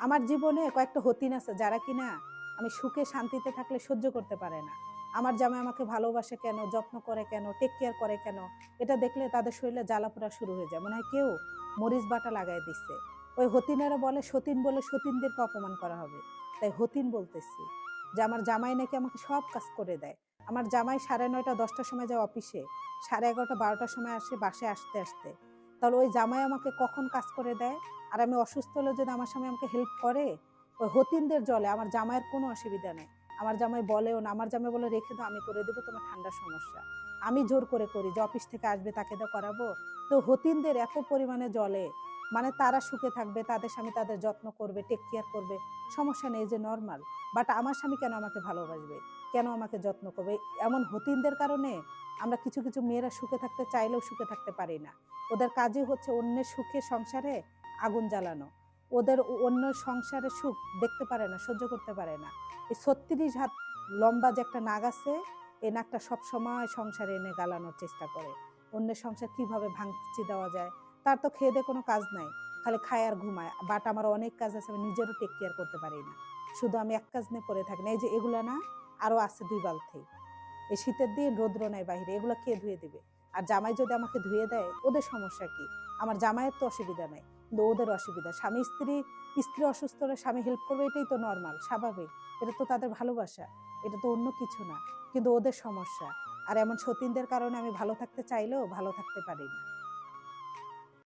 আমার জীবনে কয়েকটা হতিন আছে যারা কিনা আমি সুখে শান্তিতে থাকলে সহ্য করতে পারে না। আমার জামাই আমাকে ভালোবাসে কেন, যত্ন করে কেন, টেক কেয়ার করে কেন, এটা দেখলে তাদের শরীরে জ্বালাপোড়া শুরু হয়ে যায়, মনে হয় কেউ মরিচ বাটা লাগাই দিচ্ছে। ওই হতিনেরা বলে সতীন বলে সতীনদেরকে অপমান করা হবে, তাই হতিন বলতেছি। যে আমার জামাই নাকি আমাকে সব কাজ করে দেয়। আমার জামাই 9:30 10টার সময় যায় অফিসে, 11:30 12টার সময় আসে বাসায় আসতে আসতে। তাহলে ওই জামাই আমাকে কখন কাজ করে দেয়? আর আমি অসুস্থ হলে যদি আমার স্বামী আমাকে হেল্প করে, ওই হতিনদের জলে আমার জামাইয়ের কোনো অসুবিধা নেই। আমার জামাই বলেও না, আমার জামাই বলে রেখে দাও, আমি করে দেবো, তোমার ঠান্ডার সমস্যা। আমি জোর করে করি যে অফিস থেকে আসবে তাকে তো করাবো। তো হতিনদের এত পরিমাণে জলে, মানে তারা সুখে থাকবে, তাদের স্বামী তাদের যত্ন করবে, টেক কেয়ার করবে, সমস্যা নেই, যে নর্মাল। বাট আমার স্বামী কেন আমাকে ভালোবাসবে, কেন আমাকে যত্ন করবে? এমন হতিনদের কারণে আমরা কিছু কিছু মেয়েরা সুখে থাকতে চাইলেও সুখে থাকতে পারি না। ওদের কাজই হচ্ছে অন্যের সুখে সংসারে আগুন জ্বালানো। ওদের অন্য সংসারের সুখ দেখতে পারে না, সহ্য করতে পারে না। এই 36 হাত লম্বা যে একটা নাগ আছে, এই নাগটা সবসময় সংসারে এনে গালানোর চেষ্টা করে। অন্যের সংসার কিভাবে ভাঙচি দেওয়া যায়। তার তো খেয়ে দিয়ে কোনো কাজ নাই, খালি খায় আর ঘুমায়। বাট আমার অনেক কাজ আছে, আমি নিজেরও টেক কেয়ার করতে পারি না। শুধু আমি এক কাজ নিয়ে পড়ে থাকি না, এই যে এগুলা না, আরো আছে 2 বালতি। এই শীতের দিন রৌদ্র নাই বাহিরে, এগুলো কে ধুয়ে দিবে? আর জামাই যদি আমাকে ধুয়ে দেয়, ওদের সমস্যা কি? আমার জামাইয়ের তো অসুবিধা নাই, কিন্তু ওদের অসুবিধা। স্বামী স্ত্রী, স্ত্রী অসুস্থ হলে স্বামী হেল্প করবে, এটাই তো নর্মাল, স্বাভাবিক। এটা তো তাদের ভালোবাসা, এটা তো অন্য কিছু না। কিন্তু ওদের সমস্যা। আর এমন সতীনদের কারণে আমি ভালো থাকতে চাইলেও ভালো থাকতে পারি না।